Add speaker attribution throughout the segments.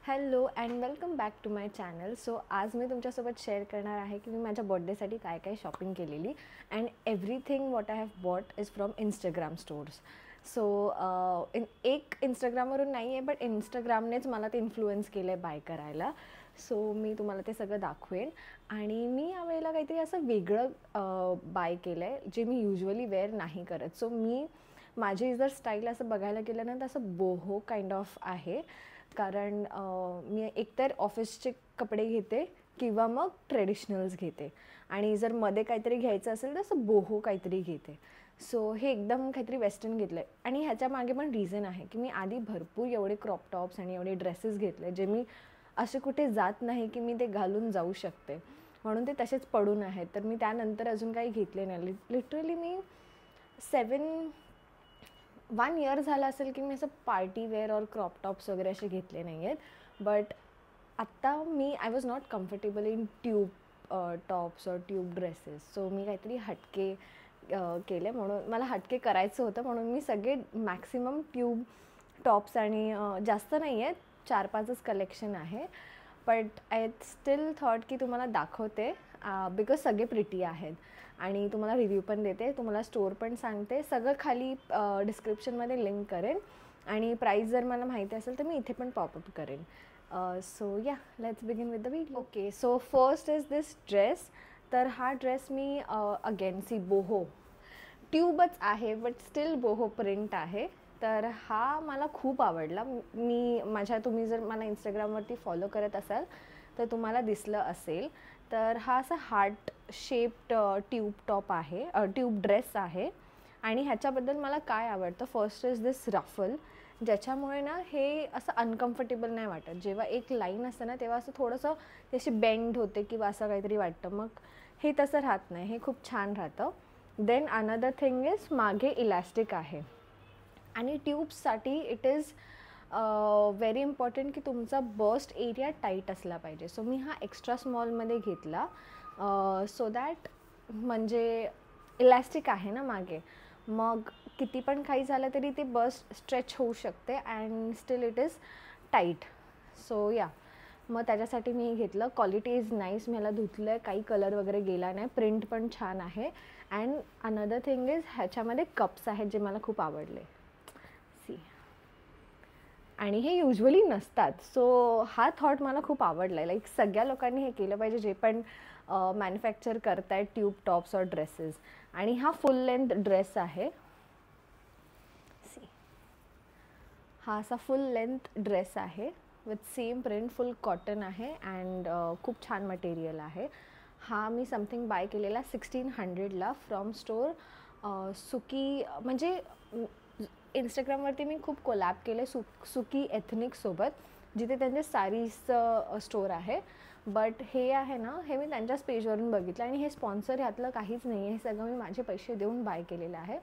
Speaker 1: Hello and welcome back to my channel. So आज मी तुमच्यासोबत शेअर करणार आहे की मी माझ्या बर्थडेसाठी काय काय शॉपिंग केलेली and everything what I have bought is from Instagram stores. So एक इंस्टाग्रामवरून नाही आहे, बट इंस्टाग्रामनेच मला ते इन्फ्लुअन्स केलं आहे बाय करायला. सो मी तुम्हाला ते सगळं दाखवेन. आणि मी यावेळेला काहीतरी असं वेगळं बाय केलं आहे जे मी युजली वेअर नाही करत. सो माझी जर स्टाईल असं बघायला गेलं ना तर असं बोहो काइंड ऑफ आहे. कारण मी एकतर ऑफिसचे कपडे घेते किंवा मग ट्रेडिशनल्स घेते, आणि जर मध्ये काहीतरी घ्यायचं असेल तर असं बोहो काहीतरी घेते. सो हे एकदम काहीतरी वेस्टर्न घेतलं आहे. आणि ह्याच्या मागे पण रिझन आहे की मी आधी भरपूर एवढे क्रॉप टॉप्स आणि एवढे ड्रेसेस घेतले जे मी असे कुठे जात नाही की मी ते घालून जाऊ शकते, म्हणून ते तसेच पडून आहेत. तर मी त्यानंतर अजून काही घेतले नाही. लिटरली मी 1 इयर झालं असेल की मी असं पार्टी वेअर और क्रॉप टॉप्स वगैरे असे घेतले नाही आहेत. बट आत्ता I was not comfortable in tube tops और ट्यूब ड्रेसेस. सो मी काहीतरी हटके केले, म्हणून मला हटके करायचं होतं, म्हणून मी सगळे मॅक्सिमम ट्यूब टॉप्स आणि जास्त नाही आहेत, 4-5च कलेक्शन आहे. बट आय स्टील थॉट की तुम्हाला दाखवते बिकॉज सगळे प्रिटी आहेत आणि तुम्हाला रिव्ह्यू पण देते, तुम्हाला स्टोअर पण सांगते. सगळं खाली डिस्क्रिप्शनमध्ये लिंक करेन, आणि प्राईस जर मला माहिती असेल तर मी इथे पण पॉपअप करेन. सो या, let's begin with the video. Okay, so first is this dress. तर हा ड्रेस मी अगेन बोहो ट्यूबच आहे, बट स्टील बोहो प्रिंट आहे. तर हा मला खूप आवडला. तुम्ही जर मला इंस्टाग्रामवरती फॉलो करत असाल तर तुम्हाला दिसलं असेल. तर हा असा हार्ट शेप्ड ट्यूब टॉप आहे, ट्यूब ड्रेस आहे. आणि ह्याच्याबद्दल मला काय आवडतं, फर्स्ट इज दिस रफल, ज्याच्यामुळे ना हे असं अनकम्फर्टेबल नाही वाटत. जेव्हा एक लाईन असतं ना तेव्हा असं थोडंसं त्याची बेंड होते किंवा असं काहीतरी वाटतं, मग हे तसं राहत नाही, हे खूप छान राहतं. देन अनदर थिंग इज मागे इलॅस्टिक आहे. आणि ट्यूब्ससाठी इट इज व्हेरी इम्पॉर्टंट की तुमचा बस्ट एरिया टाईट असला पाहिजे. सो मी हा एक्स्ट्रा स्मॉलमध्ये घेतला, सो दॅट म्हणजे इलॅस्टिक आहे ना मागे, मग किती पण काही झालं तरी ते बस्ट स्ट्रेच होऊ शकते and still it is tight. So या, मग त्याच्यासाठी मी घेतलं. क्वालिटी इज नाईस, मी ह्याला धुतलं आहे, काही कलर वगैरे गेला नाही, प्रिंट पण छान आहे. अँड अनदर थिंग इज ह्याच्यामध्ये कप्स आहेत जे मला खूप आवडले. आणि हे युजली नसतात, सो हा थॉट मला खूप आवडला आहे. लाईक सगळ्या लोकांनी हे केलं पाहिजे जे पण मॅन्युफॅक्चर करत आहेत ट्यूब टॉप्स और ड्रेसेस. आणि हा फुल लेंथ ड्रेस आहे. हा असा फुल लेंथ ड्रेस आहे with same print, full cotton आहे अँड खूप छान मटेरियल आहे. हा मी समथिंग बाय केलेला 1600ला फ्रॉम स्टोअर सुकी. म्हणजे इंस्टाग्रामवरती मी खूप कोलॅब केले सुकी एथनिकसोबत, जिथे त्यांचे सारीजचं स्टोअर आहे. बट हे आहे ना, हे मी त्यांच्याच पेजवरून बघितलं, आणि हे स्पॉन्सर ह्यातलं काहीच नाही आहे, हे सगळं मी माझे पैसे देऊन बाय केलेलं आहे.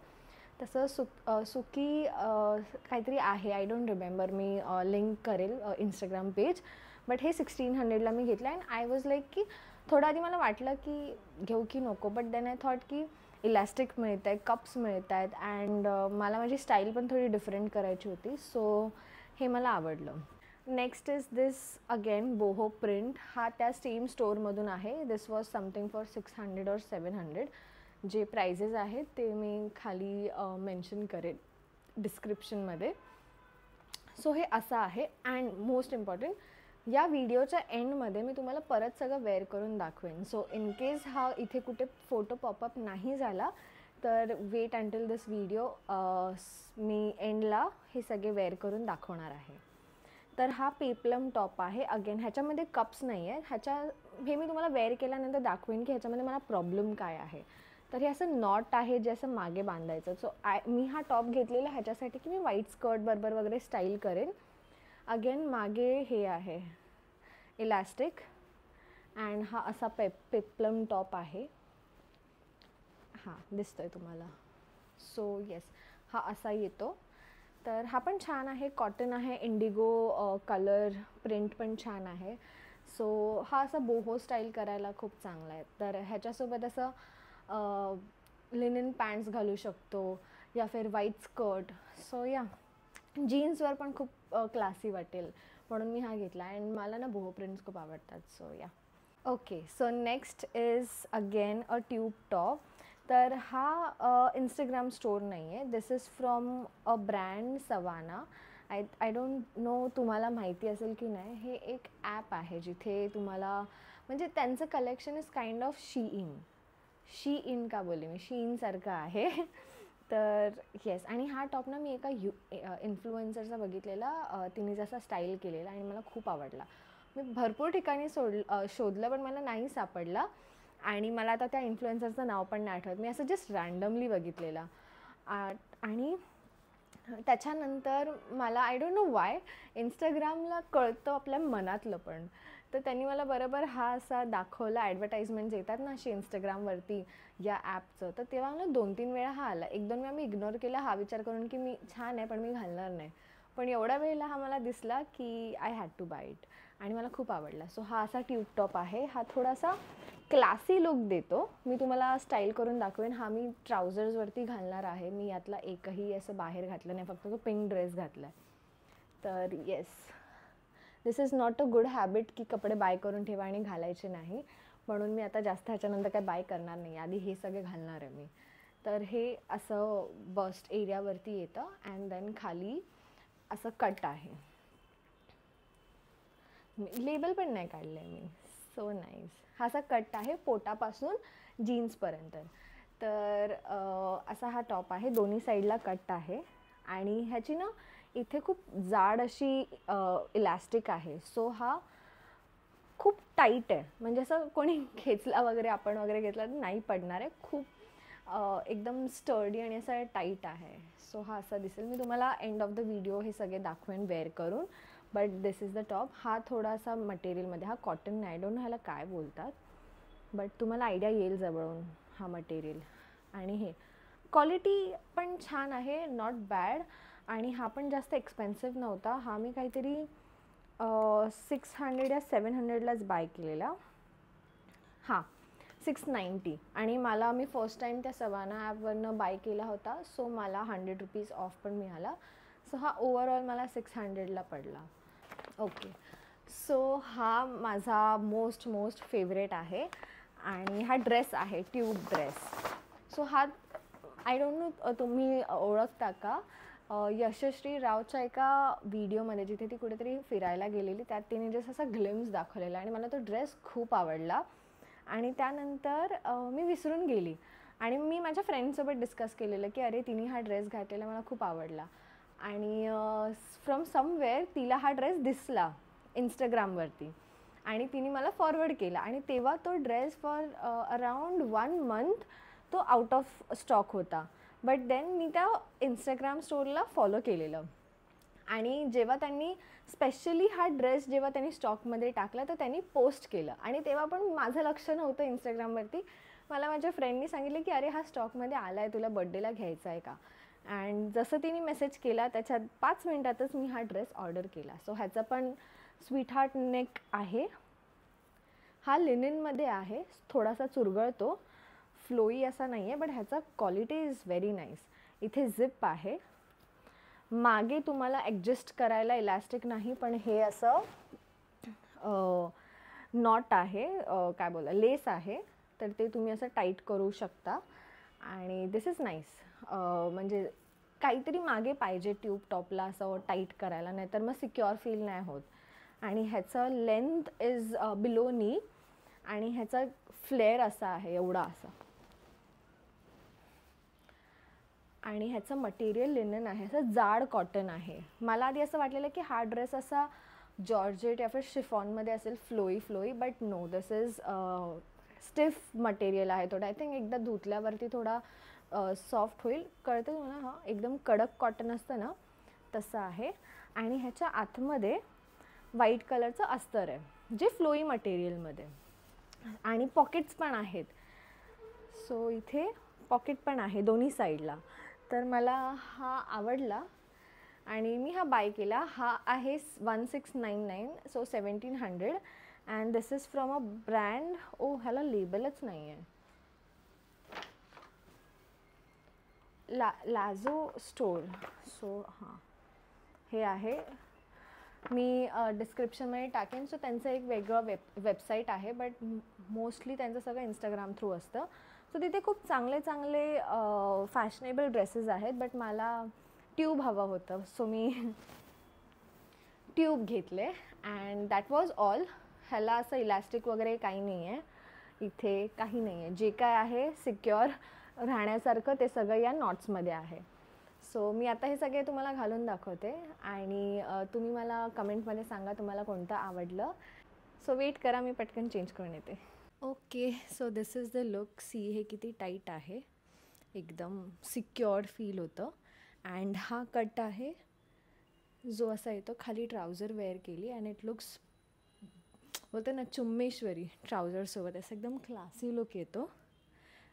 Speaker 1: तसं सुकी काहीतरी आहे, I don't remember, me link करेल इंस्टाग्राम पेज. बट हे 1600ला मी घेतलं. अँड आय वॉज लाईक की थोडं आधी मला वाटलं की घेऊ की नको, बट देन आय थॉट की इलॅस्टिक मिळत आहे, कप्स मिळत आहेत, अँड मला माझी स्टाईल पण थोडी डिफरंट करायची होती, सो हे मला आवडलं. Next is this again boho print. हा त्या सेम स्टोअरमधून आहे. दिस वॉज समथिंग फॉर 600 और 700. जे प्राइजेस आहेत ते मी खाली मेन्शन करेन डिस्क्रिप्शनमध्ये. सो हे असं आहे. अँड मोस्ट इम्पॉर्टंट, या व्हिडिओच्या एंडमध्ये मी तुम्हाला परत सगळं वेअर करून दाखवेन. सो इन केस हा इथे कुठे फोटो पॉपअप नाही झाला तर वेट अंटिल दिस व्हिडिओ, मी एंडला हे सगळे वेअर करून दाखवणार आहे. तर हा पेप्लम टॉप आहे. अगेन ह्याच्यामध्ये कप्स नाही आहेत. हे मी तुम्हाला वेअर केल्यानंतर दाखवेन की ह्याच्यामध्ये मला प्रॉब्लेम काय आहे. तर हे असं नॉट आहे जे असं मागे बांधायचं. सो मी हा टॉप घेतलेला ह्याच्यासाठी की मी व्हाईट स्कर्ट बरोबर वगैरे स्टाईल करेन. अगेन मागे हे आहे इलॅस्टिक, अँड हा असा पेप्लम टॉप आहे. हां, दिसतोय तुम्हाला. सो येस, हा असा येतो. तर हा पण छान आहे, कॉटन आहे, इंडिगो कलर, प्रिंट पण छान आहे. सो हा असा बोहो स्टाईल करायला खूप चांगला आहे. तर ह्याच्यासोबत असं लिनन पॅन्ट्स घालू शकतो या फिर व्हाईट स्कर्ट. सो या, जीन्सवर पण खूप क्लासी वाटेल. म्हणून मी हा घेतला. अँड मला ना बोहो प्रिंट्स खूप आवडतात. सो या. Okay, so next is again a tube top. तर हा इंस्टाग्राम स्टोर नाही आहे. This is from a brand Savana. I don't know तुम्हाला माहिती असेल की नाही. हे एक ॲप आहे जिथे तुम्हाला म्हणजे त्यांचं collection is kind of she in का बोलले मी, शी इनसारखं आहे. तर येस, आणि हा टॉप ना मी एका इन्फ्लुएन्सरचा बघितलेला, तिने जसा स्टाईल केलेला आणि मला खूप आवडला. मी भरपूर ठिकाणी शोधलं पण मला नाही सापडला. आणि मला आता त्या इन्फ्लुएन्सरचं नाव पण नाही आठवत. मी असं जस्ट रँडमली बघितलेला. आणि त्याच्यानंतर मला आय डोंट नो वाय इंस्टाग्रामला कळतं आपल्या मनातलं पण. तर त्यांनी मला बरोबर हा असा दाखवला, ॲडव्हर्टाईजमेंट्स येतात ना अशी इंस्टाग्रामवरती या ॲपचं. तर तेव्हा मला 2-3 वेळा हा आला. 1-2 वेळा मी इग्नोर केला हा विचार करून की मी छान आहे पण मी घालणार नाही. पण एवढ्या वेळेला हा मला दिसला की I had to buy it आणि मला खूप आवडला. सो हा असा ट्यूब टॉप आहे. हा थोडासा क्लासी लुक देतो. मी तुम्हाला स्टाईल करून दाखवेन. हा मी ट्राउझर्सवरती घालणार आहे. मी यातला एकही असं बाहेर घातलं नाही, फक्त तो पिंक ड्रेस घातला आहे. तर yes, this is not a good habit की कपडे बाय करून ठेवा आणि घालायचे नाही. म्हणून मी आता जास्त ह्याच्यानंतर काय बाय करणार नाही. आधी हे सगळे घालणार आहे मी. तर हे असं बस्ट एरियावरती येतं अँड देन खाली असं कट आहे. लेबल पण नाही काढलं आहे मी. So nice. हा असा कट आहे पोटापासून जीन्सपर्यंत. तर असा हा टॉप आहे. दोन्ही साईडला कट आहे आणि ह्याची ना इथे खूप जाड अशी इलॅस्टिक आहे. सो हा खूप टाईट आहे. म्हणजे असं कोणी खेचला वगैरे आपण वगैरे घेतला तर नाही पडणार आहे. खूप एकदम स्टर्डी आणि असं टाईट आहे. सो हा असा दिसेल. मी तुम्हाला एंड ऑफ द व्हिडिओ हे सगळे दाखवेन वेअर करून. But this is the top. हा थोडासा मटेरियलमध्ये, हा कॉटन नाही, डोंट नो ह्याला काय बोलतात, बट तुम्हाला आयडिया येईल जवळून हा मटेरियल. आणि हे क्वालिटी पण छान आहे, नॉट बॅड. आणि हा पण जास्त एक्सपेन्सिव्ह नव्हता. हा मी काहीतरी 600 या 700लाच बाय केलेला. हां, 690. आणि मी फर्स्ट टाईम त्या सवाना ॲपवरनं बाय केला होता. सो मला ₹100 ऑफ पण मिळाला. सो हा ओव्हरऑल मला 600ला पडला. ओके, सो हा माझा मोस्ट फेवरेट आहे. आणि हा ड्रेस आहे, ट्यूब ड्रेस. सो हा आय डोंट नो तुम्ही ओळखता का, यशश्री रावच्या एका व्हिडिओमध्ये जिथे ती कुठेतरी फिरायला गेलेली, त्यात तिने जसं असा ग्लिम्स दाखवलेला आणि मला तो ड्रेस खूप आवडला. आणि त्यानंतर मी विसरून गेली आणि मी माझ्या फ्रेंडसोबत डिस्कस केलेलं की अरे तिने हा ड्रेस घातलेला मला खूप आवडला. आणि फ्रॉम समवेअर तिला हा ड्रेस दिसला इंस्टाग्रामवरती आणि तिने मला फॉरवर्ड केला. आणि तेव्हा तो ड्रेस फॉर अराउंड 1 मंथ तो आउट ऑफ स्टॉक होता. बट देन मी त्या इंस्टाग्राम स्टोरला फॉलो केलेलं आणि जेव्हा त्यांनी स्पेशली हा ड्रेस जेव्हा त्यांनी स्टॉकमध्ये टाकला तर त्यांनी पोस्ट केलं. आणि तेव्हा पण माझं लक्ष नव्हतं इंस्टाग्रामवरती. मला माझ्या फ्रेंडनी सांगितलं की अरे हा स्टॉकमध्ये आला आहे, तुला बड्डेला घ्यायचा आहे का. अँड जसं तिने मेसेज केला त्याच्या 5 मिनटातच मी हा ड्रेस ऑर्डर केला. सो ह्याचा पण स्वीटहार्ट नेक आहे. हा लिनिनमध्ये आहे, थोडासा चुरगळतो, फ्लोई असा नाही आहे, बट ह्याचा क्वालिटी इज व्हेरी नाईस. इथे झिप आहे. मागे तुम्हाला ॲडजस्ट करायला इलॅस्टिक नाही, पण हे असं नॉट आहे, काय बोला, लेस आहे. तर ते तुम्ही असं टाईट करू शकता. आणि दिस इज नाईस. म्हणजे काहीतरी मागे पाहिजे ट्यूब टॉपला असं टाईट करायला, नाहीतर मग सिक्युअर फील नाही होत. आणि ह्याचं लेंथ इज बिलो नी आणि ह्याचा फ्लेअर असा आहे, एवढा असा. आणि ह्याचं मटेरियल लिनन आहे, असं जाड कॉटन आहे. मला आधी असं वाटलेलं की हा ड्रेस असा जॉर्जेट या फिर शिफॉनमध्ये असेल, flowy, but no, this is stiff material आहे थोडं. आय थिंक एकदा धुतल्यावरती थोडा सॉफ्ट होईल. कळतं तुम्हाला? हां, एकदम कडक कॉटन असतं ना तसं आहे. आणि ह्याच्या आतमध्ये व्हाईट कलरचं अस्तर आहे जे फ्लोई मटेरियलमध्ये. आणि पॉकेट्स पण आहेत. सो इथे पॉकेट पण आहे दोन्ही साईडला. तर मला हा आवडला आणि मी हा बाय केला. हा आहे 1699, so 1700. And this is from a brand, ह्याला लेबलच नाही आहे, लाझो स्टोर. सो हां, हे आहे मी डिस्क्रिप्शनमध्ये टाकेन. सो त्यांचं एक वेगळं वेबसाईट आहे, बट मोस्टली त्यांचं सगळं इंस्टाग्राम थ्रू असतं. सो तिथे खूप चांगले चांगले फॅशनेबल ड्रेसेस आहेत, बट मला ट्यूब हवं होतं. सो मी ट्यूब घेतले अँड दॅट वॉज ऑल. ह्याला असं इलॅस्टिक वगैरे काही नाही आहे, इथे काही नाही आहे. जे काय आहे सिक्युअर राहण्यासारखं ते सगळं या नॉट्समध्ये आहे. सो मी आता हे सगळे तुम्हाला घालून दाखवते आणि तुम्ही मला कमेंटमध्ये सांगा तुम्हाला कोणतं आवडलं. सो वेट करा, मी पटकन चेंज करून येते. Okay, so this is the look. See हे किती टाईट आहे, एकदम सिक्युअर्ड फील होतं. अँड हा कट आहे जो असा येतो, खाली ट्राउझर वेअर केली अँड इट लुक्स बोलते ना चुम्मेश्वरी ट्राउझरसोबत, असं एकदम क्लासी लुक येतो.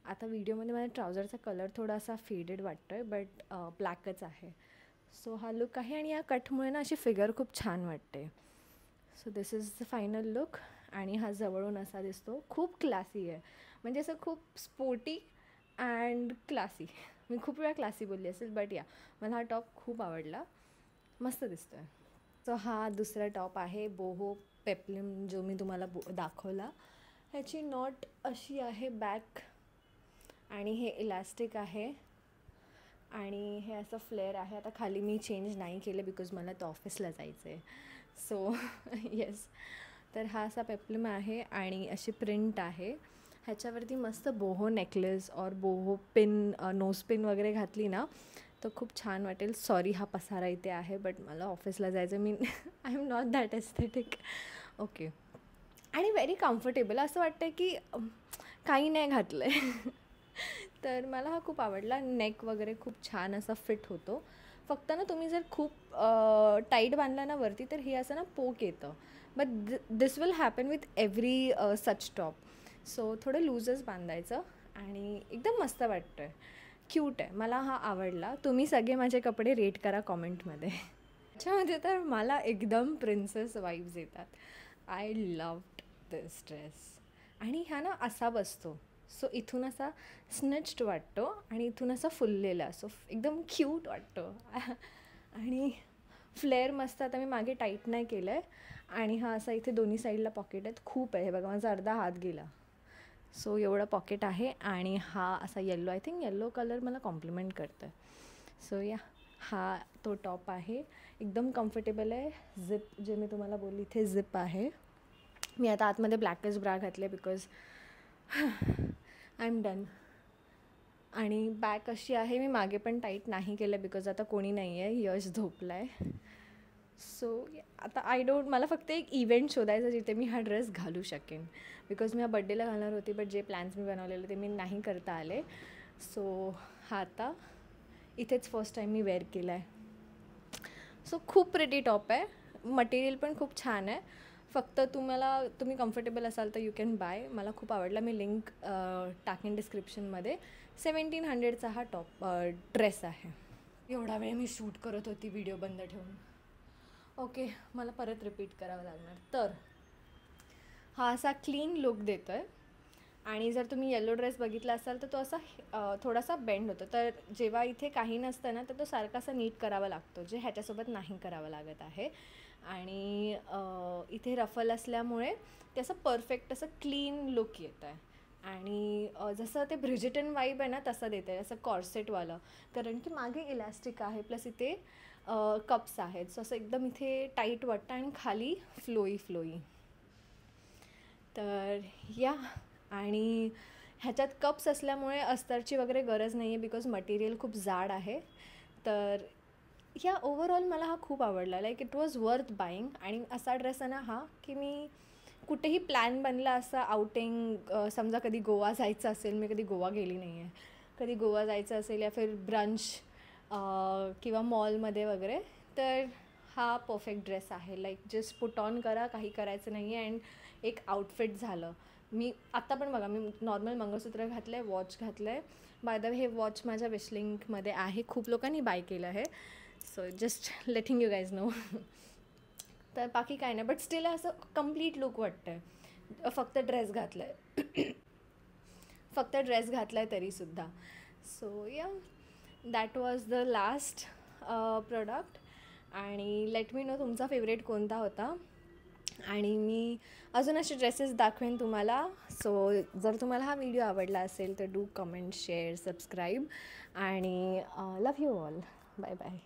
Speaker 1: आता व्हिडिओमध्ये मला ट्राउझरचा कलर थोडासा फेडेड वाटतो आहे, बट ब्लॅकच आहे. सो हा लुक आहे आणि या कटमुळे ना अशी फिगर खूप छान वाटते. So this is the final look. आणि हा जवळून असा दिसतो, खूप क्लासी आहे, म्हणजे असं खूप स्पोर्टी अँड क्लासी. मी खूप वेळा क्लासी बोलली असेल, बट या मला हा टॉप खूप आवडला, मस्त दिसतो आहे. सो हा दुसरा टॉप आहे बोहो पेप्लम, जो मी तुम्हाला दाखवला. ह्याची नॉट अशी आहे बॅक आणि हे इलॅस्टिक आहे आणि हे असं फ्लेअर आहे. आता खाली मी चेंज नाही केलं बिकॉज मला तर ऑफिसला जायचं आहे. सो येस, तर हा असा पेप्लम आहे आणि अशी प्रिंट आहे. ह्याच्यावरती मस्त बोहो नेकलेस और बोहो पिन, नोज पिन वगैरे घातली ना तर खूप छान वाटेल. सॉरी हा पसारा इथे आहे, बट मला ऑफिसला जायचं, मी I am not that aesthetic. Okay, आणि व्हेरी कम्फर्टेबल, असं वाटतं की काही नाही घातलं आहे. तर मला हा खूप आवडला. नेक वगैरे खूप छान असा फिट होतो. फक्त ना तुम्ही जर खूप टाईट बांधला ना वरती तर हे असं ना पोक येतं, but this will happen with every such top. So थोडं लूजच बांधायचं आणि एकदम मस्त वाटतं आहे, क्यूट आहे. मला हा आवडला. तुम्ही सगळे माझे कपडे रेट करा कॉमेंटमध्ये. त्याच्यामध्ये तर मला एकदम प्रिन्सेस वाईब्स येतात. I loved this dress. आणि हा ना असा बसतो, सो इथून असा स्निच्ड वाटतो आणि इथून असा फुललेला, सो एकदम क्यूट वाटतो. आणि फ्लेअर मस्त. आता मी मागे टाईट नाही केलं आहे आणि हा असा इथे दोन्ही साईडला पॉकेट आहेत, खूप आहे. हे बघा माझा अर्धा हात गेला. सो एवढं पॉकेट आहे आणि हा असा yellow, I think yellow colour मला कॉम्प्लिमेंट करतं. सो या, हा तो टॉप आहे, एकदम कम्फर्टेबल आहे. झिप जे मी तुम्हाला बोलली इथे झिप आहे. मी आता आतमध्ये ब्लॅकच ब्रा घातले बिकॉज आय एम डन. आणि बॅक अशी आहे, मी मागे पण टाईट नाही केलं बिकॉज आता कोणी नाही आहे, यश झोपला आहे. सो आता मला फक्त एक इव्हेंट शोधायचा जिथे मी हा ड्रेस घालू शकेन, बिकॉज मी हा बड्डेला घालणार होती, बट जे प्लॅन्स मी बनवलेले ते मी नाही करता आले. सो हा आता इथेच फर्स्ट टाईम मी वेअर केला आहे. सो खूप प्रिटी टॉप आहे, मटेरियल पण खूप छान आहे. फक्त तुम्ही कम्फर्टेबल असाल तर यू कॅन बाय. मला खूप आवडला, मी लिंक टाकेन डिस्क्रिप्शनमध्ये. 1700चा हा ड्रेस आहे. एवढा वेळ मी शूट करत होती व्हिडिओ बंद ठेवून. ओके, मला परत रिपीट करावं लागणार. तर हा असा क्लीन लुक देतो आहे आणि जर तुम्ही येलो ड्रेस बघितला असाल तर तो असा थोडासा बेंड होतो. तर जेव्हा इथे काही नसतं ना तर तो सारखा असा नीट करावा लागतो, जे ह्याच्यासोबत नाही करावं लागत आहे. आणि इथे रफल असल्यामुळे ते असं परफेक्ट असं क्लीन लुक येतं आहे. आणि जसं ते ब्रिजिटन वाईब आहे ना तसं देतं आहे, असं कॉर्सेटवालं. कारण की मागे इलॅस्टिक आहे, प्लस इथे कप्स आहेत. सो असं एकदम इथे टाईट वाटतं आणि खाली फ्लोई. तर या, आणि ह्याच्यात कप्स असल्यामुळे अस्तरची वगैरे गरज नाही आहे बिकॉज मटेरियल खूप जाड आहे. तर या ओव्हरऑल मला हा खूप आवडला. Like it was worth buying. आणि असा ड्रेस आहे ना हा की मी कुठेही प्लॅन बनला असा आउटिंग, समजा कधी गोवा जायचं असेल, मी कधी गोवा गेली नाही आहे, कधी गोवा जायचं असेल या फिर ब्रंच किंवा मॉलमध्ये वगैरे, तर हा परफेक्ट ड्रेस आहे. लाईक जस्ट पुट ऑन करा, काही करायचं नाही आहे अँड एक आउटफिट झालं. मी आत्ता पण बघा, मी नॉर्मल मंगळसूत्र घातलं आहे, वॉच घातलं आहे. बाय द वे हे वॉच माझ्या विशलिंकमध्ये आहे, खूप लोकांनी बाय केलं आहे. So just letting you guys know. तर बाकी काय नाही, बट स्टील असं कम्प्लीट लुक वाटतं आहे. फक्त ड्रेस घातला आहे तरीसुद्धा. So yeah, that was the last product. आणि लेट मी नो तुमचा फेवरेट कोणता होता. आणि मी अजून असे ड्रेसेस दाखवेन तुम्हाला. सो जर तुम्हाला हा व्हिडिओ आवडला असेल तर डू कमेंट, शेअर, सबस्क्राईब आणि love you all. Bye bye.